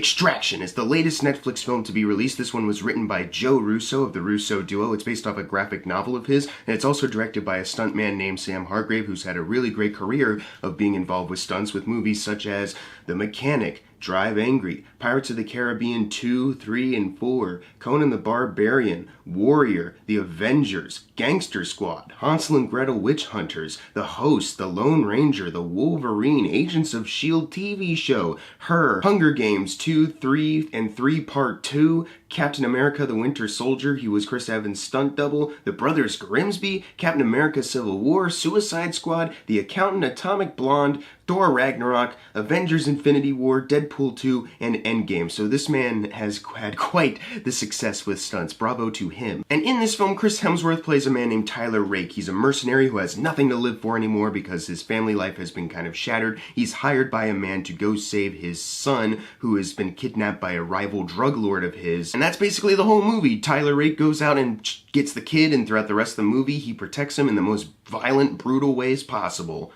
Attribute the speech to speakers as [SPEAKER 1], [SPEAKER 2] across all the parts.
[SPEAKER 1] Extraction is the latest Netflix film to be released. This one was written by Joe Russo of the Russo duo. It's based off a graphic novel of his, and it's also directed by a stuntman named Sam Hargrave, who's had a really great career of being involved with stunts with movies such as The Mechanic, Drive Angry, Pirates of the Caribbean 2, 3, and 4, Conan the Barbarian, Warrior, The Avengers, Gangster Squad, Hansel and Gretel Witch Hunters, The Host, The Lone Ranger, The Wolverine, Agents of S.H.I.E.L.D. TV show, Her, Hunger Games 2, 3, and 3 Part 2, Captain America the Winter Soldier, he was Chris Evans' stunt double, The Brothers Grimsby, Captain America Civil War, Suicide Squad, The Accountant, Atomic Blonde, Thor Ragnarok, Avengers Infinity War, Deadpool 2, and Endgame. So this man has had quite the success with stunts. Bravo to him. And in this film, Chris Hemsworth plays a man named Tyler Rake. He's a mercenary who has nothing to live for anymore because his family life has been kind of shattered. He's hired by a man to go save his son, who has been kidnapped by a rival drug lord of his. And that's basically the whole movie. Tyler Rake goes out and gets the kid, and throughout the rest of the movie, he protects him in the most violent, brutal ways possible.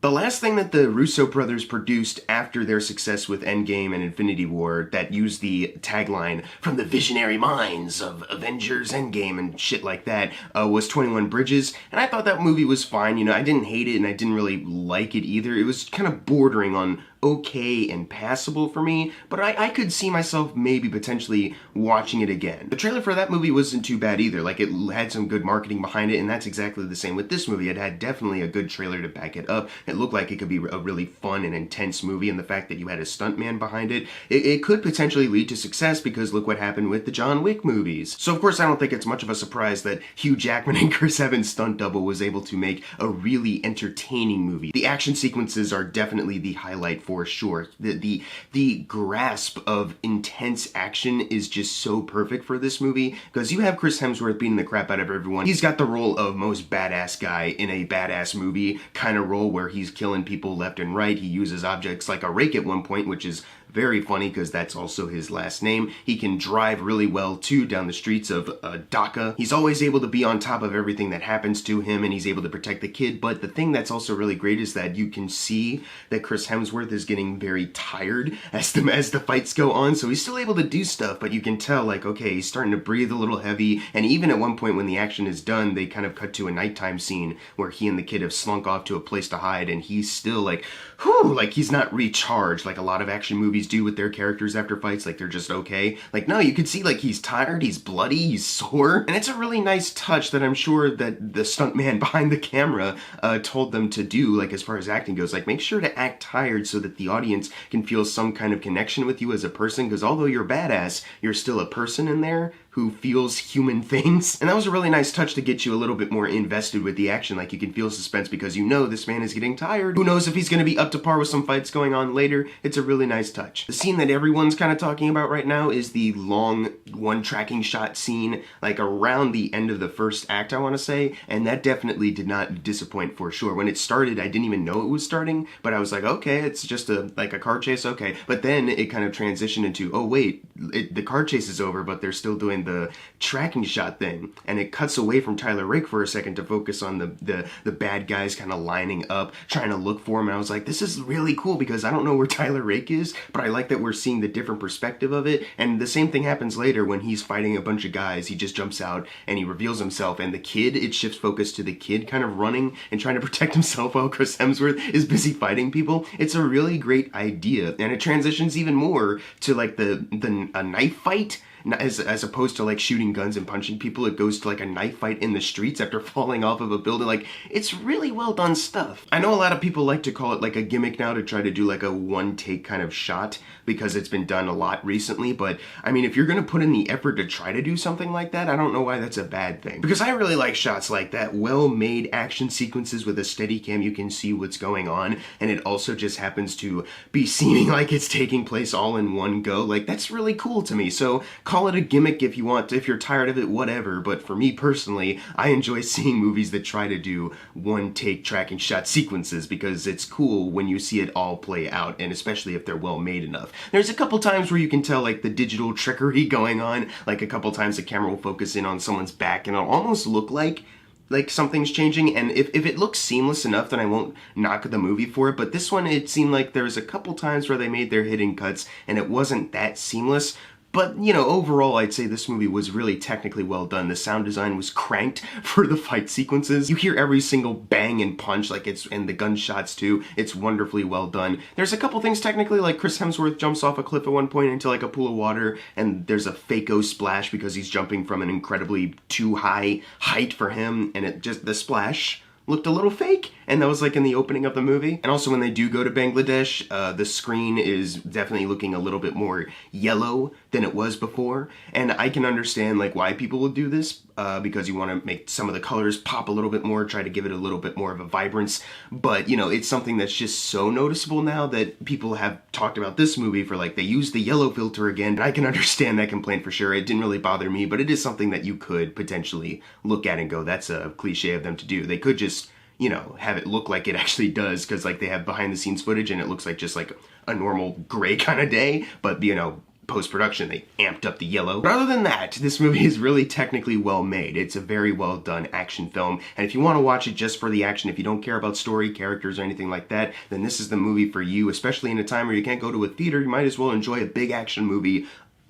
[SPEAKER 1] The last thing that the Russo brothers produced after their success with Endgame and Infinity War that used the tagline "from the visionary minds of Avengers Endgame" and shit like that was 21 Bridges, and I thought that movie was fine. You know, I didn't hate it and I didn't really like it either. It was kind of bordering on okay and passable for me, but I could see myself maybe potentially watching it again. The trailer for that movie wasn't too bad either. Like, it had some good marketing behind it, and that's exactly the same with this movie. It had definitely a good trailer to back it up. It looked like it could be a really fun and intense movie, and the fact that you had a stuntman behind it, it could potentially lead to success, because look what happened with the John Wick movies. So of course I don't think it's much of a surprise that Hugh Jackman and Chris Evans' stunt double was able to make a really entertaining movie. The action sequences are definitely the highlight for sure. The grasp of intense action is just so perfect for this movie, because you have Chris Hemsworth beating the crap out of everyone. He's got the role of most badass guy in a badass movie kind of role, where he's killing people left and right. He uses objects like a rake at one point, which is very funny because that's also his last name. He can drive really well too down the streets of Dhaka. He's always able to be on top of everything that happens to him, and he's able to protect the kid. But the thing that's also really great is that you can see that Chris Hemsworth is getting very tired as the fights go on. So he's still able to do stuff, but you can tell, like, okay, he's starting to breathe a little heavy. And even at one point when the action is done, they kind of cut to a nighttime scene where he and the kid have slunk off to a place to hide, and he's still like, whew, like he's not recharged like a lot of action movies do with their characters after fights. Like, they're just okay. Like, no, you can see like he's tired, he's bloody, he's sore, and it's a really nice touch that I'm sure that the stuntman behind the camera told them to do, like, as far as acting goes. Like, make sure to act tired so that the audience can feel some kind of connection with you as a person, because although you're badass, you're still a person in there who feels human things. And that was a really nice touch to get you a little bit more invested with the action. Like, you can feel suspense because you know this man is getting tired. Who knows if he's going to be up to par with some fights going on later. It's a really nice touch. The scene that everyone's kind of talking about right now is the long one tracking shot scene, like around the end of the first act, I want to say, and that definitely did not disappoint for sure. When it started, I didn't even know it was starting, but I was like, okay, it's just like a car chase, okay. But then it kind of transitioned into, oh wait, the car chase is over, but they're still doing the tracking shot thing, and it cuts away from Tyler Rake for a second to focus on the bad guys kind of lining up, trying to look for him. And I was like, this is really cool, because I don't know where Tyler Rake is, but I like that we're seeing the different perspective of it. And the same thing happens later when he's fighting a bunch of guys. He just jumps out and he reveals himself, and the kid, it shifts focus to the kid kind of running and trying to protect himself while Chris Hemsworth is busy fighting people. It's a really great idea, and it transitions even more to like a knife fight. As opposed to like shooting guns and punching people, it goes to like a knife fight in the streets after falling off of a building. Like, it's really well done stuff. I know a lot of people like to call it like a gimmick now to try to do like a one take kind of shot, because it's been done a lot recently, but I mean, if you're gonna put in the effort to try to do something like that, I don't know why that's a bad thing. Because I really like shots like that, well-made action sequences with a steady cam, you can see what's going on, and it also just happens to be seeming like it's taking place all in one go. Like, that's really cool to me. So call it a gimmick if you want, if you're tired of it, whatever. But for me personally, I enjoy seeing movies that try to do one-take tracking shot sequences, because it's cool when you see it all play out, and especially if they're well made enough. There's a couple times where you can tell like the digital trickery going on, like a couple times the camera will focus in on someone's back and it'll almost look like like something's changing, and if it looks seamless enough, then I won't knock the movie for it. But this one, it seemed like there was a couple times where they made their hidden cuts and it wasn't that seamless. But, you know, overall, I'd say this movie was really technically well done. The sound design was cranked for the fight sequences. You hear every single bang and punch, like and the gunshots too. It's wonderfully well done. There's a couple things technically, like Chris Hemsworth jumps off a cliff at one point into like a pool of water, and there's a fake-o splash because he's jumping from an incredibly too high height for him, and the splash looked a little fake, and that was like in the opening of the movie. And also when they do go to Bangladesh, the screen is definitely looking a little bit more yellow than it was before, and I can understand like why people would do this, because you want to make some of the colors pop a little bit more, try to give it a little bit more of a vibrance, but you know, it's something that's just so noticeable now that people have talked about this movie for like, they used the yellow filter again, and I can understand that complaint for sure. It didn't really bother me, but it is something that you could potentially look at and go, that's a cliche of them to do. They could just, you know, have it look like it actually does, because like they have behind the scenes footage and it looks like just like a normal gray kind of day, but you know, post-production they amped up the yellow. But other than that, this movie is really technically well made. It's a very well done action film, and if you want to watch it just for the action, if you don't care about story, characters, or anything like that, then this is the movie for you, especially in a time where you can't go to a theater. You might as well enjoy a big action movie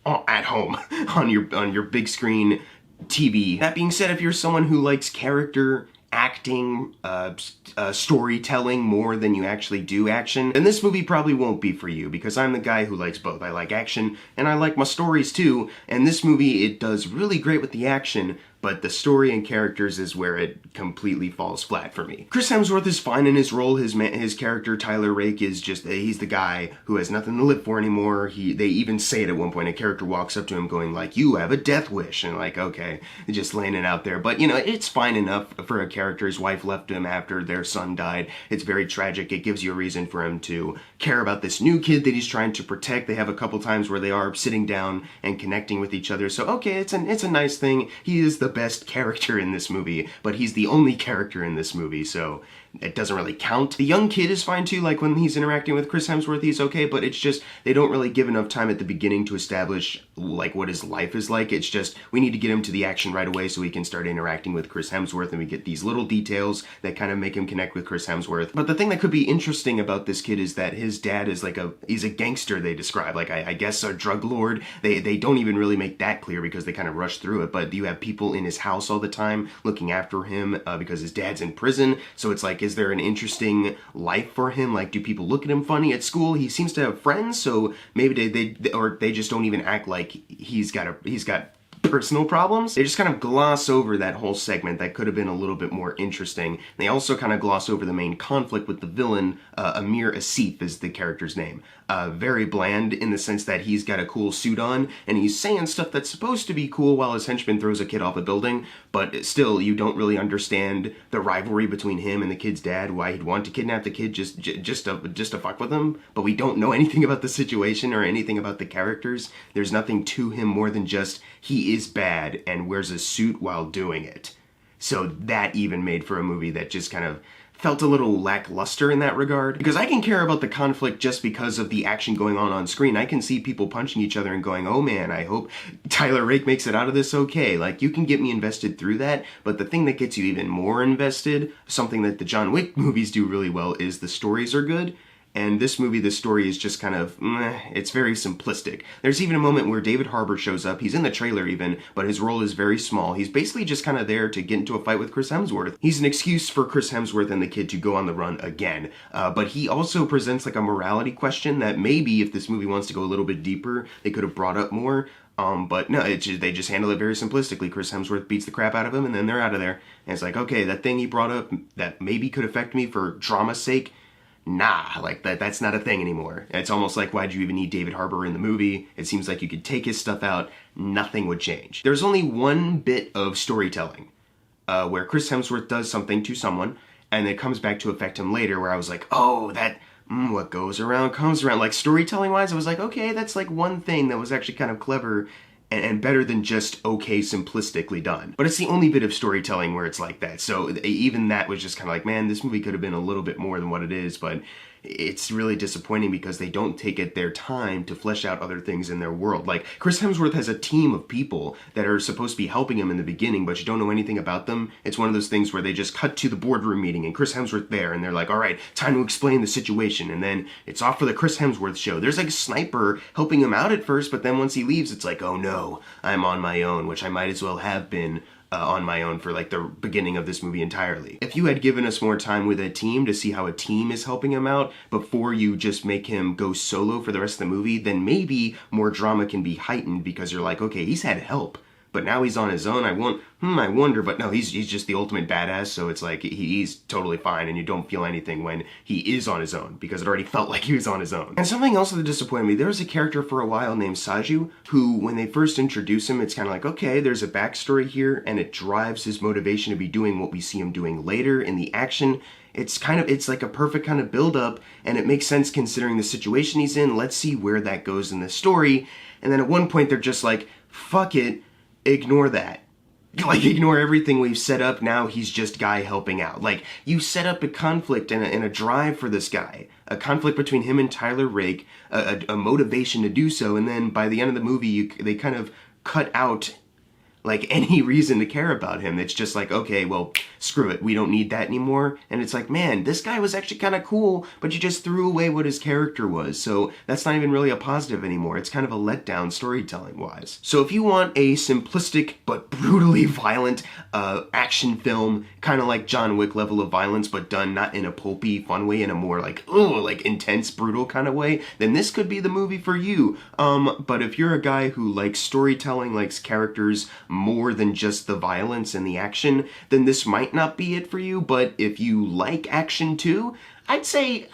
[SPEAKER 1] at home on your big screen TV. That being said, if you're someone who likes character acting, storytelling more than you actually do action, then this movie probably won't be for you, because I'm the guy who likes both. I like action, and I like my stories too, and this movie, it does really great with the action, but the story and characters is where it completely falls flat for me. Chris Hemsworth is fine in his role. His character, Tyler Rake, is just, he's the guy who has nothing to live for anymore. They even say it at one point. A character walks up to him going like, you have a death wish, and like, okay, just laying it out there. But you know, it's fine enough for a character. His wife left him after their son died. It's very tragic. It gives you a reason for him to care about this new kid that he's trying to protect. They have a couple times where they are sitting down and connecting with each other. So okay, it's a nice thing. He is the best character in this movie, but he's the only character in this movie, so it doesn't really count. The young kid is fine too, like when he's interacting with Chris Hemsworth, he's okay, but it's just, they don't really give enough time at the beginning to establish like what his life is like. It's just, we need to get him to the action right away so he can start interacting with Chris Hemsworth, and we get these little details that kind of make him connect with Chris Hemsworth. But the thing that could be interesting about this kid is that his dad is like he's a gangster, they describe, like I guess a drug lord. They don't even really make that clear because they kind of rush through it, but you have people in his house all the time looking after him because his dad's in prison, so it's like, is there an interesting life for him? Like, do people look at him funny at school? He seems to have friends, so maybe they just don't even act like he's got personal problems. They just kind of gloss over that whole segment that could have been a little bit more interesting. They also kind of gloss over the main conflict with the villain. Amir Asif is the character's name. Very bland in the sense that he's got a cool suit on and he's saying stuff that's supposed to be cool while his henchman throws a kid off a building, but still you don't really understand the rivalry between him and the kid's dad, why he'd want to kidnap the kid just to fuck with him. But we don't know anything about the situation or anything about the characters. There's nothing to him more than just he is bad and wears a suit while doing it. So that even made for a movie that just kind of felt a little lackluster in that regard. Because I can care about the conflict just because of the action going on screen. I can see people punching each other and going, oh man, I hope Tyler Rake makes it out of this okay. Like, you can get me invested through that, but the thing that gets you even more invested, something that the John Wick movies do really well, is the stories are good. And this movie, the story is just kind of, it's very simplistic. There's even a moment where David Harbour shows up. He's in the trailer even, but his role is very small. He's basically just kind of there to get into a fight with Chris Hemsworth. He's an excuse for Chris Hemsworth and the kid to go on the run again. But he also presents like a morality question that maybe if this movie wants to go a little bit deeper, they could have brought up more. But no, they just handle it very simplistically. Chris Hemsworth beats the crap out of him and then they're out of there. And it's like, okay, that thing he brought up that maybe could affect me for drama's sake, nah, like that's not a thing anymore. It's almost like, why'd you even need David Harbour in the movie? It seems like you could take his stuff out, nothing would change. There's only one bit of storytelling where Chris Hemsworth does something to someone and it comes back to affect him later, where I was like, oh, that, what goes around comes around. Like, storytelling wise, I was like, okay, that's like one thing that was actually kind of clever and better than just okay simplistically done. But it's the only bit of storytelling where it's like that. So even that was just kind of like, man, this movie could have been a little bit more than what it is, but it's really disappointing because they don't take their time to flesh out other things in their world. Like, Chris Hemsworth has a team of people that are supposed to be helping him in the beginning, but you don't know anything about them. It's one of those things where they just cut to the boardroom meeting and Chris Hemsworth there, and they're like, all right, time to explain the situation, and then it's off for the Chris Hemsworth show. There's like a sniper helping him out at first, but then once he leaves, it's like, oh no, I'm on my own, which I might as well have been on my own for like the beginning of this movie entirely. If you had given us more time with a team to see how a team is helping him out before you just make him go solo for the rest of the movie, then maybe more drama can be heightened because you're like, okay, he's had help, but now he's on his own. I wonder, but no, he's just the ultimate badass, so it's like he's totally fine, and you don't feel anything when he is on his own, because it already felt like he was on his own. And something else that disappointed me, there was a character for a while named Saju, who, when they first introduce him, it's kind of like, okay, there's a backstory here, and it drives his motivation to be doing what we see him doing later in the action. It's like a perfect kind of build-up, and it makes sense considering the situation he's in. Let's see where that goes in the story. And then at one point, they're just like, fuck it, ignore that. Like, ignore everything we've set up, now he's just guy helping out. Like, you set up a conflict and a drive for this guy. A conflict between him and Tyler Rake, a motivation to do so, and then by the end of the movie, they kind of cut out like any reason to care about him. It's just like, okay, well, screw it, we don't need that anymore. And it's like, man, this guy was actually kind of cool, but you just threw away what his character was, so that's not even really a positive anymore. It's kind of a letdown storytelling-wise. So if you want a simplistic but brutally violent action film, kind of like John Wick level of violence, but done not in a pulpy, fun way, in a more like, like intense, brutal kind of way, then this could be the movie for you. But if you're a guy who likes storytelling, likes characters more than just the violence and the action, then this might not be it for you. But if you like action too, I'd say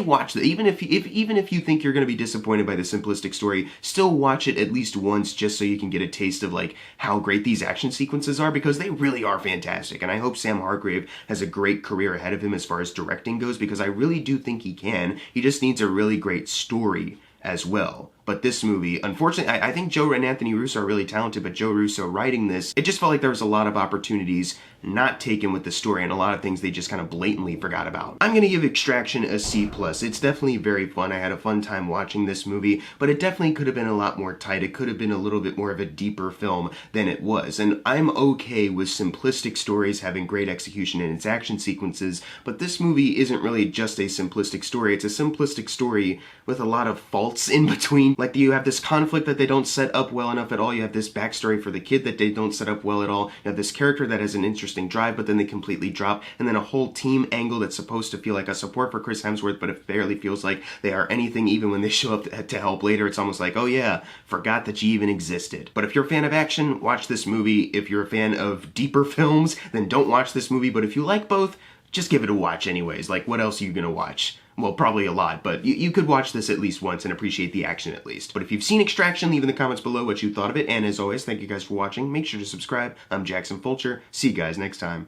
[SPEAKER 1] watch it. Even if you think you're going to be disappointed by the simplistic story, still watch it at least once, just so you can get a taste of like how great these action sequences are, because they really are fantastic. And I hope Sam Hargrave has a great career ahead of him as far as directing goes, because I really do think he can. He just needs a really great story as well. But this movie, unfortunately, I think Joe and Anthony Russo are really talented, but Joe Russo writing this, it just felt like there was a lot of opportunities not taken with the story, and a lot of things they just kind of blatantly forgot about. I'm gonna give Extraction a C+. It's definitely very fun. I had a fun time watching this movie, but it definitely could have been a lot more tight. It could have been a little bit more of a deeper film than it was. And I'm okay with simplistic stories having great execution in its action sequences, but this movie isn't really just a simplistic story. It's a simplistic story with a lot of faults in between. Like, you have this conflict that they don't set up well enough at all. You have this backstory for the kid that they don't set up well at all. You have this character that has an interesting drive, but then they completely drop. And then a whole team angle that's supposed to feel like a support for Chris Hemsworth, but it barely feels like they are anything. Even when they show up to help later, it's almost like, oh yeah, forgot that you even existed. But if you're a fan of action, watch this movie. If you're a fan of deeper films, then don't watch this movie. But if you like both, just give it a watch anyways. Like, what else are you gonna watch? Well, probably a lot, but you could watch this at least once and appreciate the action at least. But if you've seen Extraction, leave in the comments below what you thought of it. And as always, thank you guys for watching. Make sure to subscribe. I'm Jackson Fulcher. See you guys next time.